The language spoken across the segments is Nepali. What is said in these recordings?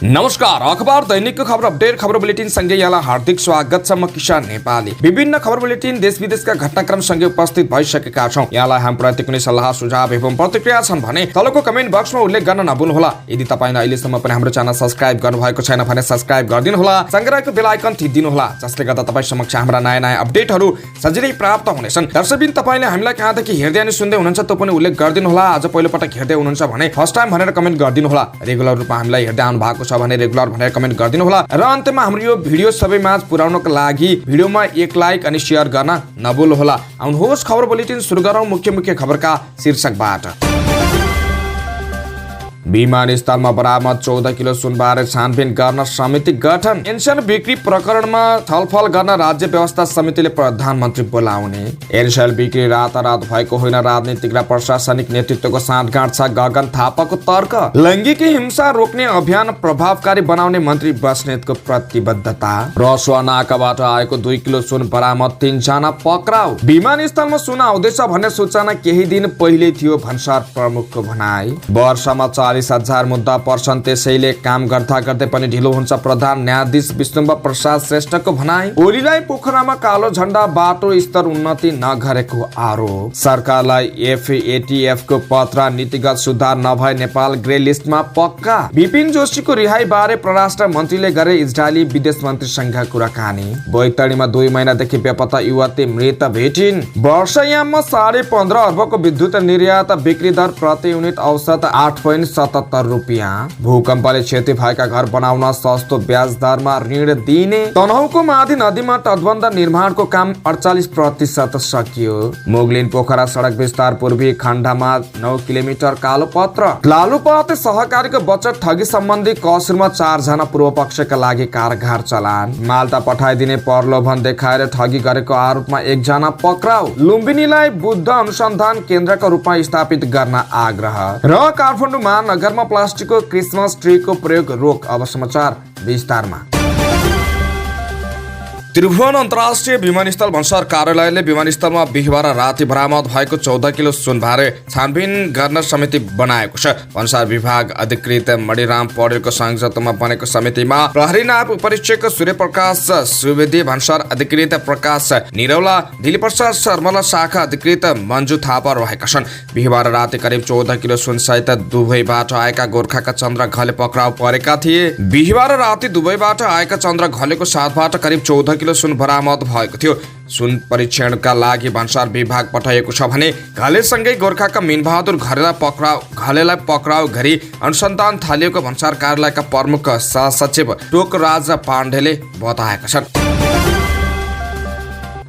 नमस्कार, अखबार दैनिकको खबर अपडेट खबर बुलेटिन सँगै यहाँलाई हार्दिक स्वागत छ। म किसान नेपाली। विभिन्न खबर बुलेटिन देश विदेशका घटनाक्रम सँगै उपस्थित भइसकेका छौं। यहाँलाई हाम्रोप्रति कुनै सल्लाह सुझाव एवं प्रतिक्रिया छन् भने तलको कमेन्ट बक्समा उल्लेख गर्न नभुल्नुहोला। यदि तपाईले अहिलेसम्म पनि हाम्रो च्यानल सब्स्क्राइब गर्नुभएको छैन भने सब्स्क्राइब गरिदिनुहोला। सँगै रहेको बेल आइकन थिचिदिनुहोला, जसले गर्दा तपाई समक्ष हाम्रा नयाँ अपडेटहरू सजिलै प्राप्त हुनेछन्। दर्शकबिन तपाईले हामीलाई कहाँदेखि हेर्दै अनि सुन्दै हुनुहुन्छ त्यो पनि उल्लेख गरिदिनुहोला। आज पहिलो पटक हेर्दै हुनुहुन्छ भने फर्स्ट टाइम भनेर कमेन्ट गरिदिनुहोला। रेगुलर रूपमा हामीलाई हेर्दै आउनु भएको छ भने रेगुलर भनेर कमेन्ट गरिदिनुहोला। र अन्त्यमा हाम्रो यो भिडियो सबैमाझ पुर्याउनको लागि भिडियोमा एक लाइक अनि शेयर गर्न नभुल्नुहोला। आउनुहोस् खबर बुलेटिन सुरु गरौँ मुख्य खबरका शीर्षकबाट। विमानस्थलमा बरामद 14 किलो सुनबारे छानबिन गर्न समिति गठन। एनसेल बिक्री प्रकरणमा छलफल गर्न राज्य व्यवस्था समितिले प्रधानमन्त्री बोलाउने। एनसेल बिक्री रातारात भएको होइन, राजनीतिक र प्रशासनिक नेतृत्वको साँठगाँठ छ, गगन थापाको तर्क। लैङ्गिक हिंसा रोक्ने अभियान प्रभावकारी बनाउने मन्त्री बस्नेतको प्रतिबद्धता। रसुवा नाकाबाट आएको 2 किलो सुन बरामद, 3 जना पक्राउ। विमानस्थलमा सुन आउँदैछ भन्ने सूचना केही दिन पहिले थियो, भन्सार प्रमुखको भनाई। वर्षमा 40,000 मुद्दा पर्छन्, त्यसैले काम गर्दा गर्दै पनि ढिलो हुन्छ, प्रधान न्यायाधीश विष्णुम्बर प्रसाद श्रेष्ठको भनाई। ओलीलाई पोखरामा कालो झण्डा, बाटो स्तर उन्नति नगरेको आरोप। सरकारलाई एफएटीएफ को पत्र, नीतिगत सुधार नभए नेपाल ग्रे लिस्टमा पक्का। विपिन जोशीको रिहाई बारे परराष्ट्र मन्त्रीले गरे इजरायली विदेश मन्त्रीसँग कुराकानी। बैतडीमा 2 महिनादेखि बेपत्ता युवती मृत भेटिन्। वर्षयाममा 15.5 अर्बको विद्युत निर्यात, बिक्री दर प्रति युनिट औसत 8.77 रुपियाँ। भूकम्पले क्षति भएका घर बनाउन सस्तो ब्याज दरमा ऋण दिने। तनहुको माधी नदीमा तटबन्ध निर्माणको काम 48% सकियो। मुगलिन पोखरा सडक विस्तार पूर्वी खण्डमा 9 किलोमिटर कालो पत्र। लालुपाते सहकारीको बचत ठगी सम्बन्धी कसुरमा 4 जना पूर्व पक्षका लागि कारगार चलान। माल्टा पठाइदिने प्रलोभन देखाएर ठगी गरेको आरोपमा 1 जना पक्राउ। लुम्बिनीलाई बुद्ध अनुसन्धान केन्द्रको रूपमा स्थापित गर्न आग्रह। र काठमाडौँ महानगरमा प्लास्टिकको क्रिसमस ट्रीको प्रयोग रोक। अब समाचार विस्तारमा। त्रिभुवन अन्तर्राष्ट्रिय विमानस्थल भन्सार कार्यालयले विमानस्थलमा बिहिबार राति बरामद भएको 14 किलो सुनबारे छानबिन गर्न समिति बनाएको छ। भन्सार विभाग अधिकृत मणिराम पौडेलको संयोजकत्वमा बनेको समितिमा प्रहरी नायब उपरीक्षक सूर्यप्रकाश सुवेदी, भन्सार अधिकृत प्रकाश निरौला, दिलीप्रसाद शर्मा, शाखा अधिकृत मन्जु थापा रहेका छन्। बिहिबार राति करिब 14 किलो सुनसहित दुबईबाट आएका गोर्खाका चन्द्र घले पक्राउ परेका थिए। बिहिबार राति दुबईबाट आएका चन्द्र घलेको साथबाट करिब 14 किलो सुन बरामद भएको थियो। सुन परीक्षणका लागि भन्सार विभाग पठाइएको छ भने घलेसँगै गोर्खाका मिनबहादुर घलेलाई पक्राउ गरी अनुसन्धान थालिएको भन्सार कार्यालयका प्रमुख सहसचिव टोकराज पाण्डेले बताएका छन्।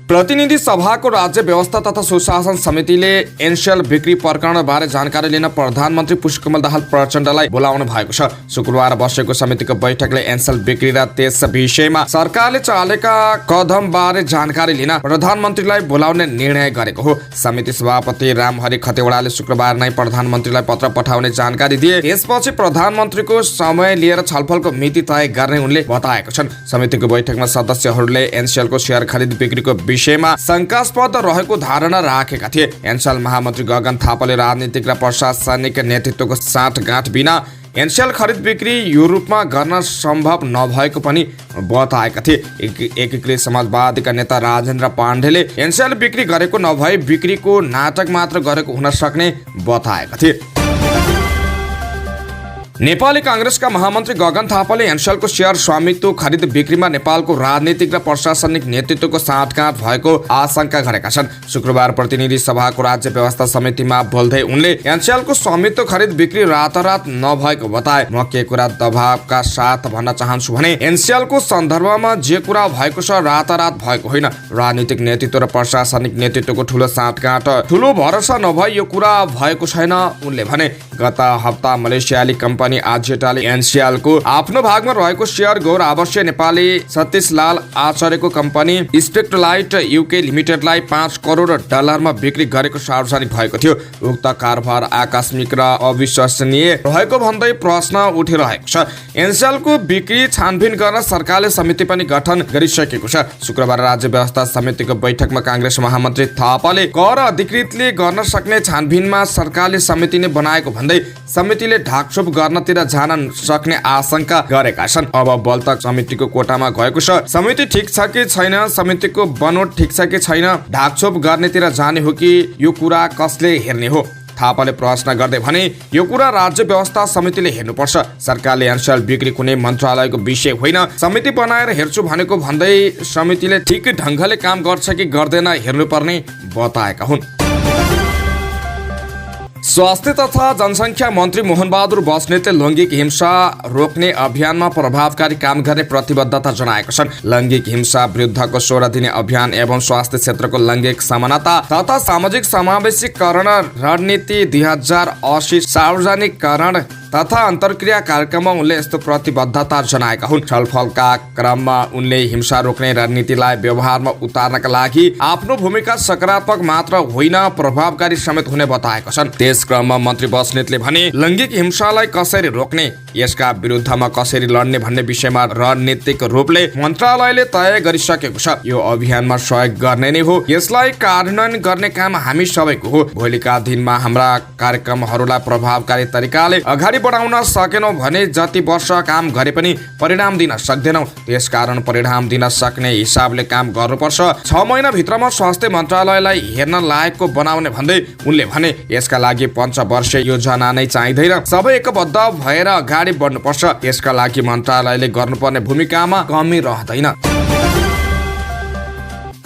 प्रतिनिधि सभाको राज्य व्यवस्था तथा सुशासन समितिले एनसेल बिक्री प्रकरण बारे जानकारी लिन प्रधानमन्त्री पुष्पकमल दाहाल प्रचण्डलाई बोलाउनु भएको छ। शुक्रबार बसेको समितिको बैठकले एनसेल बिक्री र त्यस विषयमा सरकारले चालेका कदम बारे जानकारी लिन प्रधानमन्त्रीलाई बोलाउने निर्णय गरेको हो। समिति सभापति रामहरि खतेवडाले शुक्रबार नै प्रधानमन्त्रीलाई पत्र पठाउने जानकारी दिए। त्यसपछि प्रधानमन्त्रीको समय लिएर छलफलको मिति तय गर्ने उनले बताएका छन्। समितिको बैठकमा सदस्यहरूले एनसेलको शेयर खरिद बिक्रीको विषयमा शंकास्पद रहेको धारणा राखेका थिए। एनसेल महामन्त्री गगन थापाले राजनीतिक र प्रशासनिक नेतृत्वको साँठगाँठ बिना एनसेल खरिद बिक्री युरोपमा गर्न सम्भव नभएको पनि बताएका थिए। एकीकृत समाजवादीका नेता राजेन्द्र पाण्डेले एनसेल बिक्री गरेको नभए बिक्रीको नाटक मात्र गरेको हुन सक्ने बताएका थिए। नेपाली कांग्रेसका महामन्त्री गगन थापाले एनसेलको शेयर स्वामित्व खरिद बिक्रीमा नेपालको राजनीतिक र प्रशासनिक नेतृत्वको साँठगाँठ भएको आशंका गरेका छन्। शुक्रबार प्रतिनिधि सभाको राज्य व्यवस्था समितिमा बोल्दै उनले एनसेलको स्वामित्व खरिद बिक्री रातारात नभएको बताए। म के कुरा दबावका साथ भन्न चाहन्छु भने एनसेलको सन्दर्भमा जे कुरा भएको छ रातारात भएको होइन। राजनीतिक नेतृत्व र प्रशासनिक नेतृत्वको ठूलो साँठगाँठ, ठूलो भरोसा नभए यो कुरा भएको छैन उनले भने। गत हप्ता मलेसियाली कम्पनी आजेटाले एनसेलको आफ्नो भागमा रहेको शेयर गौर आवासीय नेपाली सतीश लाल आचार्यको कम्पनी स्पेक्ट्रलाइट यूके लिमिटेडलाई 5 करोड डलरमा बिक्री गरेको सार्वजनिक भएको थियो। उक्त कारोबार आकस्मिक र अविश्वसनीय रहेको भन्दै प्रश्न उठिरहेको छ। एनसेलको बिक्री छानबिन गर्न सरकारले समिति पनि गठन गरिसकेको छ। शुक्रबार राज्य व्यवस्था समितिको बैठकमा कांग्रेस महामन्त्री थापाले कर अधिकृतले गर्न सक्ने छानबिनमा सरकारले समिति नै बनाएको भन्दै समितिले ढाकछोप गर्न गर्नतिर जान सक्ने आशंका गरेका छन्। अब बल त समितिको कोटामा गएको छ। समिति ठिक छ कि छैन, समितिको बनोट ठिक छ कि छैन, ढाकछोप गर्नेतिर जाने हो कि यो कुरा कसले हेर्ने हो? थापाले प्रश्न गर्दै भने यो कुरा राज्य व्यवस्था समितिले हेर्नुपर्छ। सरकारले एनसेल बिक्री कुनै मन्त्रालयको विषय होइन, समिति बनाएर हेर्छु भनेको भन्दै समितिले ठिक ढङ्गले काम गर्छ कि गर्दैन हेर्नुपर्ने बताएका हुन्। स्वास्थ्य तथा जनसङ्ख्या मन्त्री मोहन बहादुर बस्नेतले लैङ्गिक हिंसा रोक्ने अभियानमा प्रभावकारी काम गर्ने प्रतिबद्धता जनाएका छन्। लैङ्गिक हिंसा विरुद्धको 16 दिने अभियान एवं स्वास्थ्य क्षेत्रको लैङ्गिक समानता तथा सामाजिक समावेशीकरण रणनीति 2080 सार्वजनिकरण तथा अन्तर्क्रिया कार्यक्रममा उनले यस्तो प्रतिबद्धता जनाएका हुन्। छलफलका क्रममा उनले हिंसा रोक्ने रणनीतिलाई व्यवहारमा उतार्नका लागि आफ्नो भूमिका सकारात्मक मात्र होइन प्रभावकारी समेत हुने बताएका छन्। त्यस क्रममा मन्त्री बस्नेतले भने लैङ्गिक हिंसालाई कसरी रोक्ने, यसका विरुद्धमा कसरी लड्ने भन्ने विषयमा रणनीतिक रूपले मन्त्रालयले तय गरिसकेको छ। यो अभियानमा सहयोग गर्ने नै हो, यसलाई कार्यान्वयन गर्ने काम हामी सबैको हो। भोलिका दिनमा हाम्रा कार्यक्रमहरूलाई प्रभावकारी तरिकाले अगाडि बढाउन सकेनौं भने जति वर्ष काम गरे पनि परिणाम दिन सक्दैनौं। त्यसकारण परिणाम दिन सक्ने हिसाबले काम गर्नुपर्छ। 6 महिना भित्रमा स्वास्थ्य मन्त्रालयलाई हेर्न लायकको बनाउने भन्दै उनले भने यसका लागि पञ्चवर्षीय योजना नै चाहिँदैन, सबै एकबद्ध भएर अगाडि बढ्नुपर्छ। यसका लागि मन्त्रालयले गर्नुपर्ने भूमिकामा कमी रहँदैन।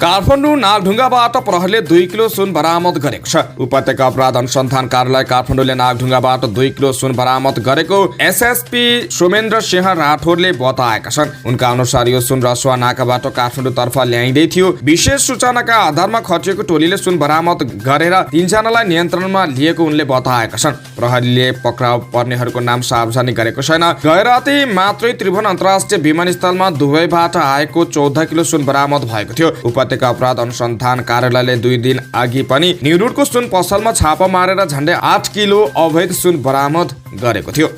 काठमाडौँ नागढुङ्गाबाट प्रहरीले 2 किलो सुन बरामद गरेको छ। उपत्यका अपराध अनुसन्धान कार्यालय काठमाडौँले नागढुङ्गाबाट 2 किलो सुन बरामद गरेको एसएसपी सोमेन्द्र सिंह राठौरले बताएका छन्। उनका अनुसार यो सुन रसुवा नाकाबाट काठमाडौँ तर्फ ल्याइँदै थियो। विशेष सूचनाका आधारमा खटिएको टोलीले सुन बरामद गरेर 3 जनालाई नियन्त्रणमा लिएको उनले बताएका छन्। प्रहरीले पक्राउ पर्नेहरूको नाम सार्वजनिक गरेको छैन। गए राति मात्रै त्रिभुवन अन्तर्राष्ट्रिय विमानस्थलमा दुबईबाट आएको 14 किलो सुन बरामद भएको थियो। उपत्यका अपराध अनुसन्धान कार्यालयले 2 दिन अघि पनि न्युरोडको सुन पसलमा छापा मारेर झण्डै 8 किलो अवैध सुन बरामद गरेको थियो।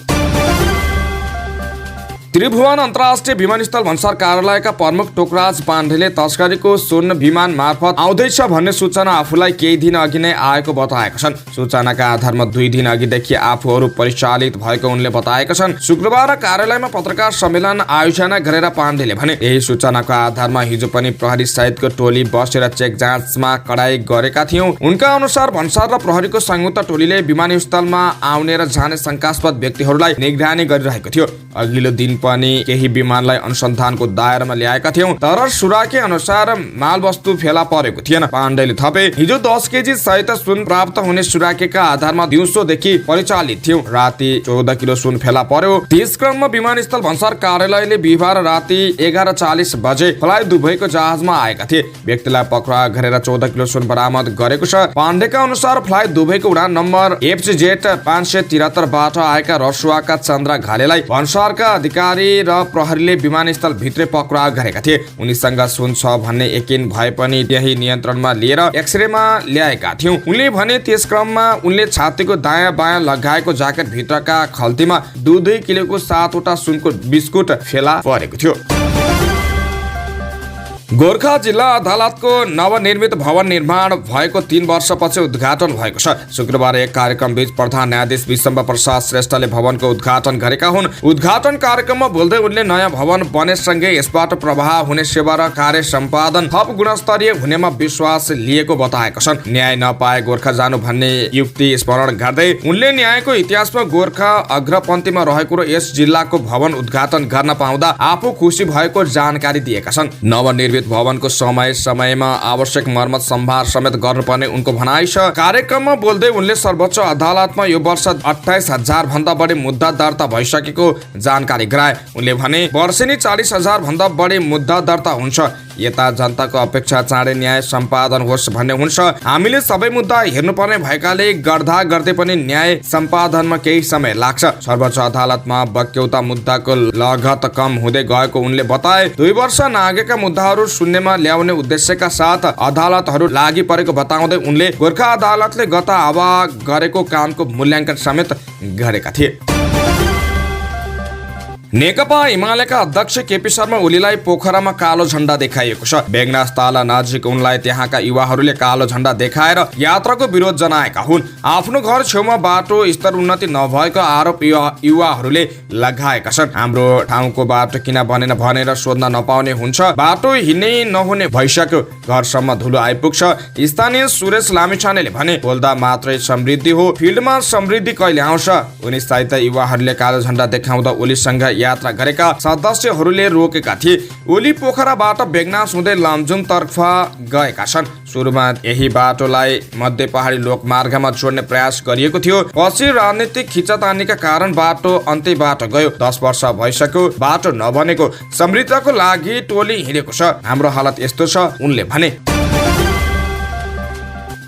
त्रिभुवन अन्तर्राष्ट्रिय विमानस्थल भन्सार कार्यालयका प्रमुख टोकराज पाण्डेले तस्करीको सुन विमान मार्फत आउँदैछ भन्ने सूचना आफूलाई केही दिन अघि नै आएको बताएका छन्। सूचनाका आधारमा 2 दिन अघिदेखि आफूहरू परिचालित भएको उनले बताएका छन्। शुक्रबार कार्यालयमा पत्रकार सम्मेलन आयोजना गरेर पाण्डेले भने यही सूचनाको आधारमा हिजो पनि प्रहरी सहितको टोली बसेर चेक जाँचमा कडाई गरेका थियौं। उनका अनुसार भन्सार र प्रहरीको संयुक्त टोलीले विमानस्थलमा आउने र जाने शंकास्पद व्यक्तिहरूलाई निगरानी गरिरहेको थियो। अघिल्लो दिन पनि केही विमानलाई अनुसन्धानको दायरामा ल्याएका थियौं, तर सुराके अनुसार मालवस्तु फेला परेको थिएन। पाण्डेले थपे हिजो 10 केजी सहित सुन प्राप्त हुने सुराकेका आधारमा दिउँसोदेखि परिचालित थियौं। राति 14 किलो सुन फेला पर्यो। त्यस क्रममा विमानस्थल भन्सार कार्यालयले बिहिबार राति 11:40 बजे फ्लाइ दुबईको जहाजमा आएका थिए। व्यक्तिलाई पक्राउ गरेर 14 किलो सुन बरामद गरेको छ। पाण्डेका अनुसार फ्लाइ दुबईको उडान नम्बर FZ 573 बाट आएका रसुवाका चन्द्र घालेलाई भन्सारका अधिकारी र प्रहरीले विमानस्थल भित्रै पक्राउ गरेका थिए। उनीसँग सुन छ भन्ने यकिन भए पनि त्यही नियन्त्रणमा लिएर एक्सरेमा ल्याएका थियौं। उनले भने त्यस क्रममा उनले छातीको दायाँ बायाँ लगाएको ज्याकेट भित्रका खल्तीमा 2 किलोको 7 वटा सुनको बिस्कुट फेला परेको थियो। गोर्खा जिल्ला अदालतको नवनिर्मित भवन निर्माण भएको 3 वर्षपछि उद्घाटन भएको छ। शुक्रबार एक कार्यक्रम बीच प्रधान न्यायाधीश विशम्भ प्रसाद श्रेष्ठले भवनको उद्घाटन गरेका हुन्। उद्घाटन कार्यक्रममा बोल्दै उनले नयाँ भवन बनेसँगै यसबाट प्रभाव हुने सेवा र कार्य सम्पादन थप गुणस्तरीय हुनेमा विश्वास लिएको बताएका छन्। न्याय नपाए गोर्खा जानु भन्ने युक्ति स्मरण गर्दै उनले न्यायको इतिहासमा गोर्खा अग्रपन्थीमा रहेको र यस जिल्लाको भवन उद्घाटन गर्न पाउँदा आफू खुसी भएको जानकारी दिएका छन्। नवनिर्मित भवनको समय समयमा आवश्यक मर्मत सम्भार समेत गर्नुपर्ने उनको भनाइ छ। कार्यक्रममा बोल्दै उनले सर्वोच्च अदालतमा यो वर्ष 28,000 भन्दा बढी मुद्दा दर्ता भइसकेको जानकारी गराए। उनले भने वर्षेनी 40,000 भन्दा बढी मुद्दा दर्ता हुन्छ। यता जनताको अपेक्षा चाँडै न्याय सम्पादन होस् भन्ने हुन्छ। हामीले सबै मुद्दा हेर्नुपर्ने भएकाले गर्दा गर्दै पनि न्याय सम्पादनमा केही समय लाग्छ। सर्वोच्च अदालतमा बक्यौता मुद्दाको लगत कम हुँदै गएको उनले बताए। 2 वर्ष नागेका मुद्दाहरू शून्यमा ल्याउने उद्देश्यका साथ अदालतहरू लागि परेको बताउँदै उनले गोर्खा अदालतले गत आवाह गरेको कामको मूल्याङ्कन समेत गरेका थिए। नेकपा एमालेका अध्यक्ष केपी शर्मा ओलीलाई पोखरामा कालो झण्डा देखाइएको छ। बेगनास ताला नजिक उनलाई त्यहाँका युवाहरूले कालो झण्डा देखाएर यात्राको विरोध जनाएका हुन्। आफ्नो घर छेउमा बाटो स्तर उन्नति नभएको आरोप युवाहरूले लगाएका छन्। हाम्रो ठाउँको बाटो किन बनेन भनेर सोध्न नपाउने हुन्छ, बाटो हिँड्नै नहुने भइसक्यो, घरसम्म धुलो आइपुग्छ। स्थानीय सुरेश लामिछानेले भने बोल्दा मात्रै समृद्धि हो, फिल्डमा समृद्धि कहिले आउँछ। उनी सहित युवाहरूले कालो झण्डा देखाउँदा ओलीसँग यात्रा गरेका सदस्यहरूले रोकेका थिए। ओली पोखराबाट बेगनास हुँदै लमजुङ तर्फ गएका छन्। सुरुमा यही बाटोलाई मध्य पहाडी लोकमार्गमा जोड्ने प्रयास गरिएको थियो। पछि राजनीतिक खिचातानीका कारण बाटो अन्त्यबाट गयो। 10 वर्ष भइसक्यो बाटो नबनेको। समृद्धको लागि टोली हिँडेको छ, हाम्रो हालत यस्तो छ उनले भने।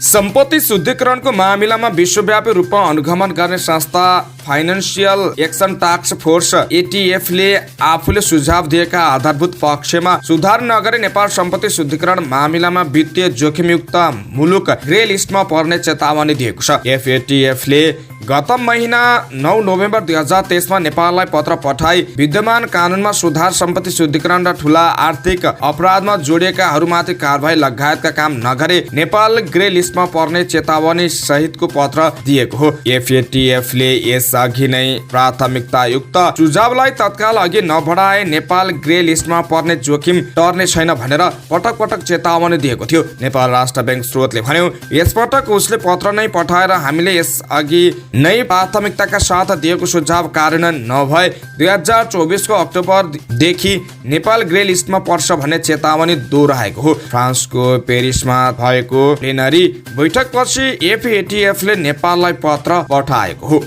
सम्पत्ति शुद्धिकरणको मामिलामा विश्वव्यापी रूपमा अनुगमन गर्ने संस्था financial action task force ATF ले आफूले सुझाव दिएका आधारभूत पक्षमा सुधार नगरे नेपाल सम्पत्ति शुद्धिकरण मामिलामा वित्तीय जोखिमयुक्त मुलुक ग्रे लिस्टमा पर्ने चेतावनी दिएको छ। FATF ले गत महिना 9 नोभेम्बर 2023 मा नेपाललाई पत्र पठाई विद्यमान कानूनमा सुधार, सम्पत्ति शुद्धिकरण र ठूला आर्थिक अपराधमा जोडिएकाहरूमाथि कारबाही लगायतका काम नगरे नेपाल ग्रे लिस्टमा पर्ने चेतावनी सहितको पत्र दिएको हो। FATF ले यसअघि नै प्राथमिकतायुक्त सुझावलाई तत्काल अघि नबढाए नेपाल ग्रे लिस्टमा पर्ने जोखिम टर्ने छैन भनेर पटक पटक चेतावनी दिएको थियो। नेपाल राष्ट्र बैंक स्रोतले भन्यो, यसपटक उसले पत्र नै पठाएर हामीले यसअघि नै प्राथमिकताका साथ दिएको सुझाव कार्यान्वयन नभए 2024 को अक्टोबरदेखि नेपाल ग्रे लिस्टमा पर्छ भन्ने चेतावनी दोहोऱ्याएको हो। फ्रान्सको पेरिसमा भएको प्लेनरी बैठकपछि FATF ले नेपाललाई पत्र पठाएको हो।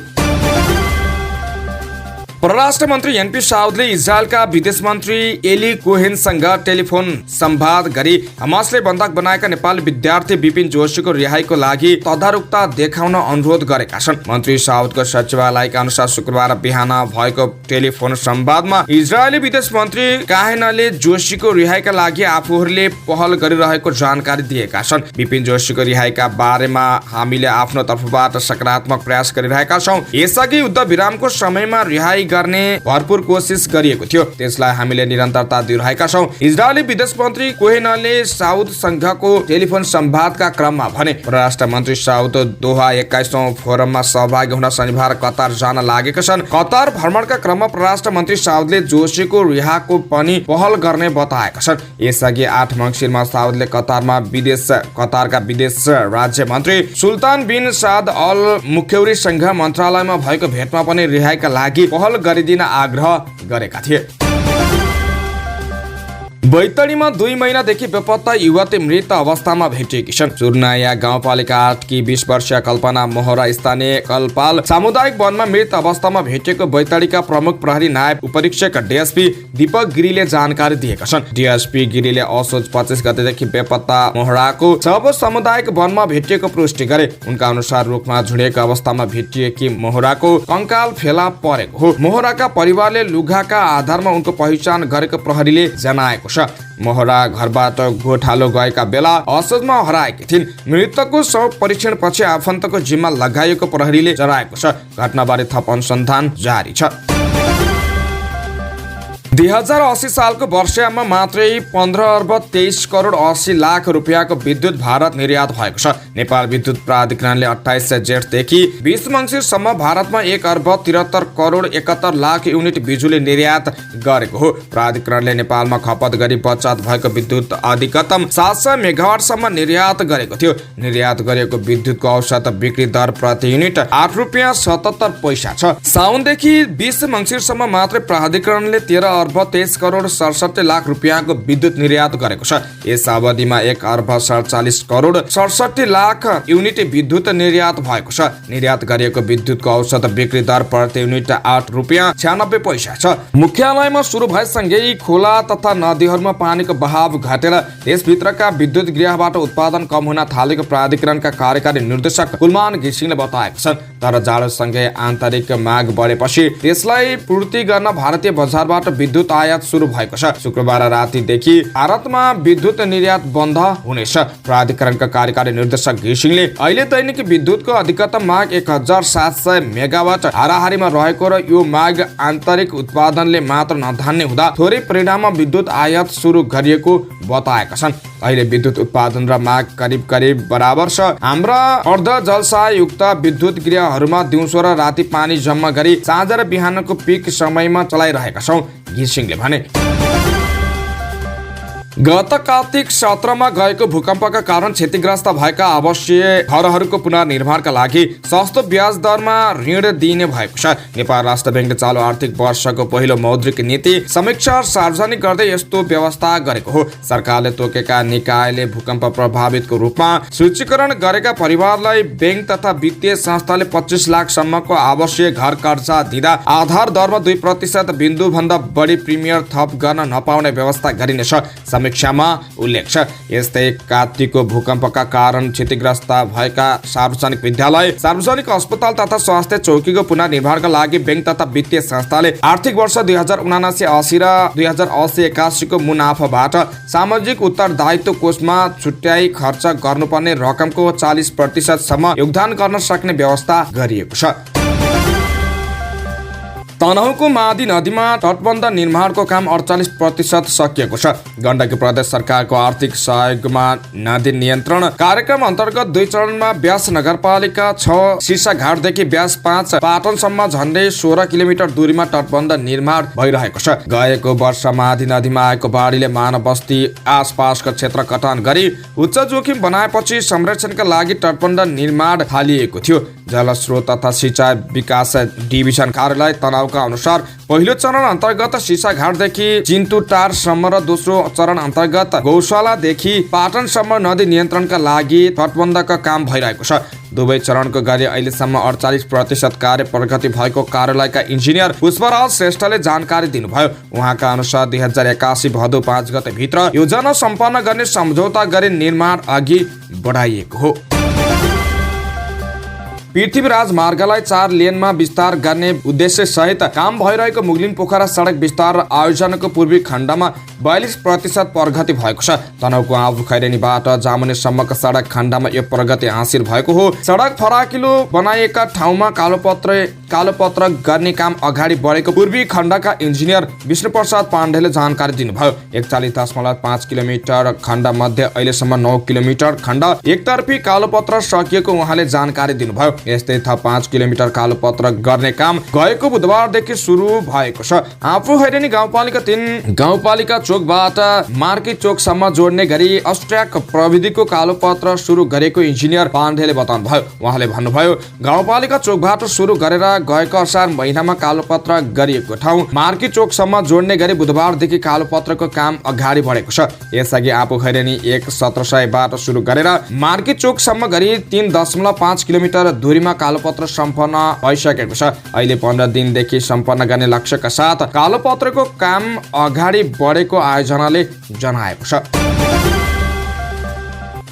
परराष्ट्र मन्त्री NP साउदले इजरायलका विदेश मन्त्री एली कोहेनसँग टेलिफोन संवाद गरी हमासले बन्धक बनाएका नेपाली विद्यार्थी विपिन जोशीको रिहाईको लागि तदारुकता देखाउन अनुरोध गरेका छन्। मन्त्री साउदको सचिवालयका अनुसार शुक्रबार बिहान भएको टेलिफोन संवादमा इजरायली विदेश मन्त्री काहेनले जोशीको रिहाईका लागि आफूहरूले पहल गरिरहेको जानकारी दिएका छन्। विपिन जोशीको रिहाईका बारेमा हामीले आफ्नो तर्फबाट सकारात्मक प्रयास गरिरहेका छौँ। यसअघि युद्ध विरामको समयमा रिहाई गर्ने भरपूर कोसिस गरिएको थियो, त्यसलाई हामीले निरन्तरता दिइरहेका छौँ। इजरायली विदेश मन्त्री कोहेनले साउद संघको टेलिफोन संवादका क्रममा भने। परराष्ट्र मन्त्री साउद दोहा 21औं फोरममा सहभागी हुन शनिबार कतार जान लागेका छन्। कतार भ्रमणका क्रममा परराष्ट्र मन्त्री साउदले जोशीको रिहाको पनि पहल गर्ने बताएका छन्। यसअघि 8 मङ्सिरमा साउदले कतारका विदेश राज्य मन्त्री सुल्तान बिन साद अल मुख्यौरीसँग मन्त्रालयमा भएको भेटमा पनि रिहाईका लागि पहल गरिदिन आग्रह गरेका थिए। बैतडीमा 2 महिनादेखि बेपत्ता युवती मृत अवस्थामा भेटिएकी छन्। चुरनाया गाउँपालिका 8 की 20 वर्षीय कल्पना मोहरा स्थानीय कलपाल सामुदायिक वनमा मृत अवस्थामा भेटिएको बैतडीका प्रमुख प्रहरी नायब उपरीक्षक DSP दीपक गिरीले जानकारी दिएका छन्। DSP गिरीले असोज 25 गतेदेखि बेपत्ता मोहराको शव सामुदायिक वनमा भेटिएको पुष्टि गरे। उनका अनुसार रुखमा झुडेको अवस्थामा भेटिएकी मोहराको कंकाल फेला परेको हो। मोहराका परिवारले लुगाका आधारमा उनको पहिचान गरेको प्रहरीले जनाएको छ। मोहरा घरबाट गोठालो गएका बेला असोजमा हराएकी थिइन्। मृतकको शव परीक्षण पछि आफन्तको जिम्मा लगाइएको प्रहरीले जनाएको छ। घटनाबारे थप अनुसन्धान जारी छ। 2080 सालको वर्षयाममा मात्रै 15 अर्ब 23 करोड 80 लाख रुपियाँको विद्युत भारत निर्यात भएको छ। नेपाल विद्युत प्राधिकरणले 28 जेठदेखि 20 मङ्सिरसम्म भारतमा 1 अर्ब 73 करोड 71 लाख युनिट बिजुली निर्यात गरेको हो। प्राधिकरणले नेपालमा खपत गरी बचत भएको विद्युत अधिकतम 700 मेगावाटसम्म निर्यात गरेको थियो। निर्यात गरेको विद्युतको औसत बिक्री दर प्रति युनिट 8 रुपियाँ 77 पैसा छ। साउनदेखि 20 मङ्सिरसम्म मात्रै प्राधिकरणले 13 अर्ब 23 करोड 67 लाख रुपियाँको विद्युत निर्यात गरेको छ। यस अवधिमा 1 अर्ब 47 करोड 67 लाख युनिट विद्युत निर्यात भएको छ। निर्यात गरिएको विद्युतको औसत बिक्री दर प्रति युनिट 8 रुपियाँ 96 पैसा छ। मुख्यालयमा सुरु भएसँगै खोला तथा नदीहरूमा पानीको बहाव घटेर देशभित्रका विद्युत गृहबाट उत्पादन कम हुन थालेको प्राधिकरणका कार्यकारी निर्देशक कुलमान घिसिङले बताएका छन्। तर जाडोसँगै आन्तरिक माग बढेपछि त्यसलाई पूर्ति गर्न भारतीय बजारबाट विद्युत आयात सुरु भएको छ। शुक्रबार रातिदेखि भारतमा विद्युत निर्यात बन्द हुनेछ। प्राधिकरणका कार्यकारी निर्देशक घिसिङले अहिले दैनिक विद्युतको अधिकतम माग 1700 मेगावाट हाराहारीमा रहेको र यो माग आन्तरिक उत्पादनले मात्र नधान्ने हुँदा थोरै परिमाणमा विद्युत आयात सुरु गरिएको बताएका छन्। अहिले विद्युत उत्पादन र माग करिब बराबर छ। हाम्रा अर्ध जलसायुक्त विद्युत गृहहरूमा दिउँसो र राति पानी जम्मा गरी साँझ र बिहानको पिक समयमा चलाइरहेका छौँ, घिसिङले भने। गत कार्तिक 17मा गएको भूकम्पका कारण क्षतिग्रस्त भएका आवासीय घरहरूको पुनर्निर्माणका लागि सस्तो ब्याज दरमा ऋण दिइने भएको छ। नेपाल राष्ट्र ब्याङ्कले चालु आर्थिक वर्षको पहिलो मौद्रिक नीति समीक्षा सार्वजनिक गर्दै यस्तो व्यवस्था गरेको हो। सरकारले तोकेका निकायले भूकम्प प्रभावितको रूपमा सूचीकरण गरेका परिवारलाई ब्याङ्क तथा वित्तीय संस्थाले 25 लाखसम्मको आवासीय घर कर्जा दिँदा आधार दरमा 2% बिन्दुभन्दा बढी प्रिमियर थप गर्न नपाउने व्यवस्था गरिनेछ, समीक्षामा उल्लेख छ। यस्तै कार्तिकको भूकम्पका कारण क्षतिग्रस्त भएका सार्वजनिक विद्यालय, सार्वजनिक अस्पताल तथा स्वास्थ्य चौकीको पुनर्निर्माणका लागि ब्याङ्क तथा वित्तीय संस्थाले आर्थिक वर्ष 2079-80 र 2080-81 को मुनाफाबाट सामाजिक उत्तरदायित्व कोषमा छुट्याई खर्च गर्नुपर्ने रकमको 40% सम्म योगदान गर्न सक्ने व्यवस्था गरिएको छ। तनहुँको मादी नदीमा तटबन्ध निर्माणको काम 48% सकिएको छ। गण्डकी प्रदेश सरकारको आर्थिक सहयोगमा नदी नियन्त्रण कार्यक्रम अन्तर्गत 2 चरणमा व्यास नगरपालिका 6 शीर्षाघाटदेखि व्यास 5 पाटनसम्म झन्डै 16 किलोमिटर दूरीमा तटबन्ध निर्माण भइरहेको छ। गएको वर्ष मादी नदीमा आएको बाढीले मानव बस्ती आसपासको क्षेत्र कटान गरी उच्च जोखिम बनाएपछि संरक्षणका लागि तटबन्ध निर्माण थालिएको थियो। जलस्रोत तथा सिंचाई विकास डिभिजन कार्यालय तनहुँका अनुसार पहिलो चरण अन्तर्गत शीर्षाघाटदेखि चिन्तुटारसम्म र दोस्रो चरण अन्तर्गत गौशालादेखि पाटनसम्म नदी नियन्त्रणका लागि तटबन्धका काम भइरहेको छ। दुवै चरणको गरी अहिलेसम्म 48% कार्य प्रगति भएको कार्यालयका इन्जिनियर पुष्पराज श्रेष्ठले जानकारी दिनुभयो। उहाँका अनुसार 2081 भदौ 5 गते भित्र योजना सम्पन्न गर्ने सम्झौता गरी निर्माण अघि बढाइएको हो। पृथ्वीराज मार्गलाई 4 लेनमा विस्तार गर्ने उद्देश्य सहित काम भइरहेको मुगलिन पोखरा सडक विस्तार आयोजनाको पूर्वी खण्डमा 42% प्रगति भएको छ। तनहुँको आफू खैरेनीबाट जामुनेसम्मको सडक खण्डमा यो प्रगति हासिल भएको हो। सडक फराकिलो बनाइएका ठाउँमा कालोपत्र गर्ने काम अगाडि बढेको पूर्वी खण्डका इन्जिनियर विष्णु प्रसाद पाण्डेले जानकारी दिनुभयो। 41.5 किलोमिटर खण्ड मध्ये अहिलेसम्म 9 किलोमिटर खण्ड एकतर्फी कालोपत्र सकिएको उहाँले जानकारी दिनुभयो। यस्तै थप 5 किलोमिटर कालोपत्र गर्ने काम गएको बुधबारदेखि सुरु भएको छ। आफू खैरेनी गाउँपालिका 3 गाउँपालिका चोकबाट मार्की चोकसम्म जोड्ने गरी अस्ट्र्याक प्रविधिको कालोपत्र सुरु गरेको इन्जिनियर पाण्डेले बताउनुभयो। उहाँले भन्नुभयो, गाउँपालिका चोकबाट सुरु गरेर गएको असार महिनामा कालोपत्र गरिएको ठाउँ मार्की चोकसम्म जोड्ने गरी बुधबारदेखि कालोपत्रको काम अगाडि बढेको छ। यसअघि आफू खैरेनी 1 1700बाट सुरु गरेर मार्की चोकसम्म गरी 3.5 किलोमिटर दूरीमा कालोपत्र सम्पन्न भइसकेको छ। अहिले 15 दिनदेखि सम्पन्न गर्ने लक्ष्यका साथ कालोपत्रको काम अगाडि बढेको आयोजनाले जनाएको छ।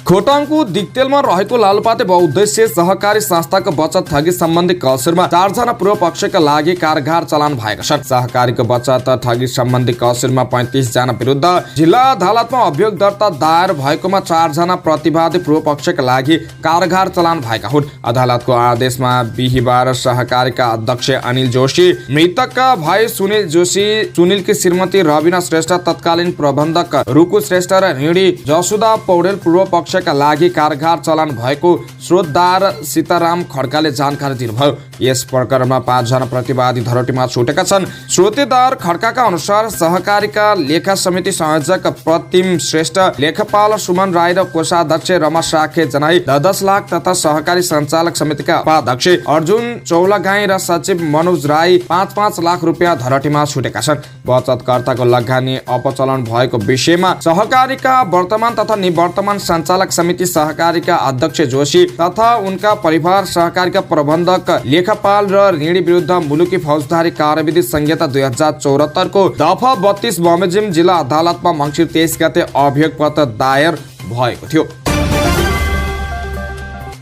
खोटाङको दिक्तेलमा रहेको लालुपाते बहुउद्देश्य सहकारी संस्थाको बचत ठगी सम्बन्धी कसेरमा 4 जना पूर्व पक्षका लागि कारबार चलान भएका छन्। सहकारीको बचत ठगी सम्बन्धी कसेरमा 35 जना विरुद्ध जिल्ला अदालतमा अभियोग दर्ता दायर भएकोमा 4 जना प्रतिवादी पूर्व पक्षका लागि कारबार चलान भएका हुन्। अदालतको आदेशमा बिहिबार सहकारीका अध्यक्ष अनिल जोशी, मृतकका भाइ सुनिल जोशी, सुनिलकी श्रीमती रबिना श्रेष्ठ, तत्कालीन प्रबन्धक रुकु श्रेष्ठ र ऋणी जसुदा पौडेल पूर्व पक्ष का लागि कारबार चलान भएको स्रोतदार सीताराम खड्काले जानकारी दिनुभयो। यस प्रकरणमा 5 जना प्रतिवादी धरोटीमा छुटेका छन्। स्रोतेदार खड्काका अनुसार सहकारीका लेखा समिति संयोजक प्रतिम श्रेष्ठ, लेखपाल सुमन राई र कोषाध्यक्ष रमा साखे जनाई 10 लाख तथा सहकारी सञ्चालक समितिका उपाध्यक्ष अर्जुन चौलागाई र सचिव मनोज राई 5-5 लाख रुपियाँ धरोटीमा छुटेका छन्। बचतकर्ताको लगानी अपचलन भएको विषयमा सहकारीका वर्तमान तथा निवर्तमान सञ्चालक समिति, सहकारीका अध्यक्ष जोशी तथा उनका परिवार, सहकारीका प्रबन्धक, लेखापाल र ऋणी विरुद्ध मुलुकी फौजदारी कार्यविधि संहिता 2074 को दफा 32 बमोजिम जिल्ला अदालतमा मङ्सिर 23 गते अभियोग पत्र दायर भएको थियो।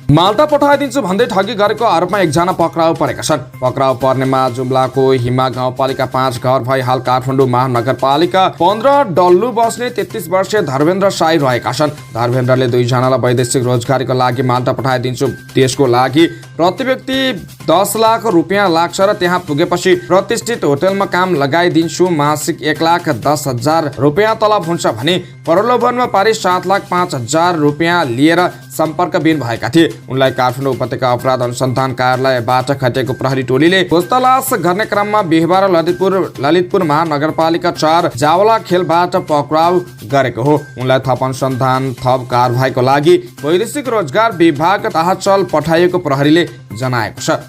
माल्टा पठाइदिन्छु भन्दै ठगी गरेको आरोपमा एकजना पक्राउ परेका छन्। पक्राउ पर्नेमा जुम्लाको हिमा गाउँपालिका 5 घर भई हाल काठमाडौँ महानगरपालिका 15 डल्लु बस्ने 33 वर्षीय धर्मेन्द्र साई रहेका छन्। धर्मेन्द्रले 2 जनालाई वैदेशिक रोजगारीको लागि माल्टा पठाइदिन्छु, त्यसको लागि प्रति व्यक्ति 10 लाख रुपियाँ लाग्छ र त्यहाँ पुगेपछि प्रतिष्ठित होटलमा काम लगाइदिन्छु, मासिक 1,10,000 रुपियाँ तलब हुन्छ भने प्रलोभनमा पारी 7,05,000 रुपियाँ लिएर सम्पर्कविहीन भएका थिए। उनलाई काठमाडौँ उपत्यका अपराध अनुसन्धान कार्यालयबाट खटेको प्रहरी टोलीले खोजतलास गर्ने क्रममा बिहीबार ललितपुर महानगरपालिका 4 जावला खेलबाट पक्राउ गरेको हो। उनलाई थप अनुसन्धान थप कारबाहीको लागि वैदेशिक रोजगार विभाग ताहचल पठाइएको प्रहरीले जनाएको छ।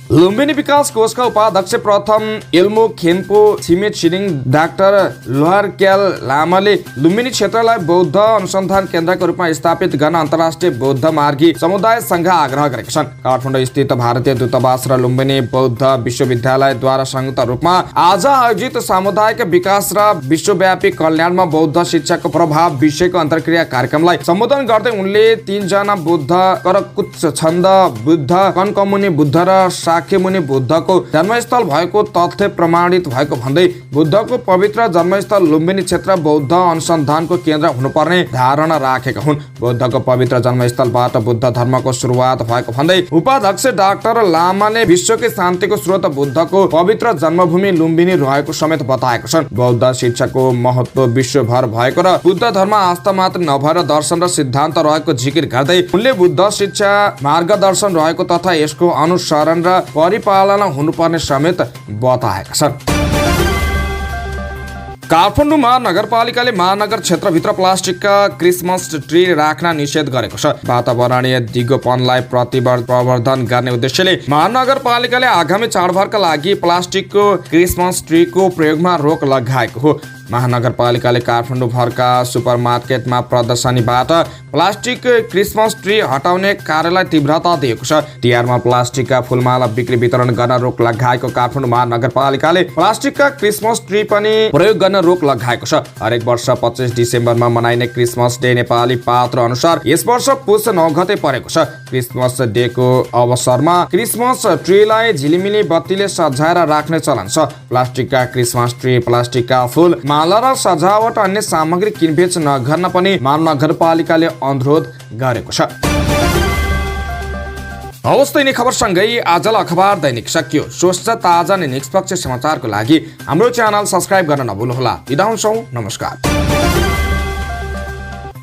लुम्बिनी विकास कोषका उपाध्यक्ष प्रथम इल्मु खेन्पो छिमेट छिरिङ डाक्टर लोहारक्याल लामाले लुम्बिनी क्षेत्रलाई बौद्ध अनुसन्धान केन्द्रको रूपमा स्थापित गर्न अन्तर्राष्ट्रिय बौद्ध मार्गी समुदायसँग आग्रह गरेका छन्। काठमाडौँ स्थित भारतीय दूतावास र लुम्बिनी बौद्ध विश्वविद्यालयद्वारा संयुक्त रूपमा आज आयोजित सामुदायिक विकास र विश्वव्यापी कल्याणमा बौद्ध शिक्षाको प्रभाव विषयको अन्तर्क्रिया कार्यक्रमलाई सम्बोधन गर्दै उनले 3 जना बुद्ध करकुच्च छन्द बुद्ध कनकमुनि बुद्ध र शाक्यमुनि बुद्धको जन्मस्थल भएको तथ्य प्रमाणित भएको भन्दै बुद्धको पवित्र जन्मस्थल लुम्बिनी क्षेत्र बौद्ध अनुसन्धानको केन्द्र हुनुपर्ने धारणा राखेका हुन्। बुद्धको पवित्र जन्मस्थलबाट बुद्ध धर्मको सुरुवात भएको भन्दै उपाध्यक्ष डाक्टर लामाले विश्वकै शान्तिको स्रोत बुद्धको पवित्र जन्मभूमि लुम्बिनी रहेको समेत बताएको छन्। बौद्ध शिक्षाको महत्व विश्वभर भएको र बुद्ध धर्म आस्था मात्र नभएर दर्शन र सिद्धान्त रहेको जिकिर गर्दै उनले बुद्ध शिक्षा मार्गदर्शन रहेको तथा यसको अनुसरण र परिपालना हुनुपर्ने समेत बताएका छन्। काठमाडौँ महानगरपालिकाले महानगर क्षेत्रभित्र प्लास्टिकका क्रिसमस ट्री राख्न निषेध गरेको छ। वातावरणीय दिगोपनलाई प्रवर्धन गर्ने उद्देश्यले महानगरपालिकाले आगामी चाडबाडका लागि प्लास्टिकको क्रिसमस ट्रीको प्रयोगमा रोक लगाएको हो। महानगरपालिकाले काठमाडौँ भरका सुपरमार्केटमा प्रदर्शनीबाट प्लास्टिक क्रिसमस ट्री हटाउने कार्यलाई तीव्रता दिएको छ। तिहारमा प्लास्टिकका फुलमाला बिक्री वितरण गर्न रोक लगाएको काठमाडौँ महानगरपालिकाले प्लास्टिकका क्रिसमस ट्री पनि प्रयोग गर्न रोक लगाएको छ। हरेक वर्ष 25 डिसेम्बरमा मनाइने क्रिसमस डे नेपाली पात्र अनुसार यस वर्ष पुष 9 गते परेको छ। क्रिसमस डेको अवसरमा क्रिसमस ट्रीलाई झिलिमिली बत्तीले सजाएर राख्ने चलन छ। प्लास्टिकका क्रिसमस ट्री, प्लास्टिकका फुल माला र सजावट अन्य सामग्री किनबेच नगर्न पनि महानगरपालिकाले अनुरोध गरेको छ। हवस् त यिनै खबरसँगै आजलाई अखबार दैनिक सकियो। स्वस्थ ताजा अनि निष्पक्ष समाचारको लागि हाम्रो च्यानल सब्स्क्राइब गर्न नभुल्नुहोला। बिदा हुन्छौँ, नमस्कार।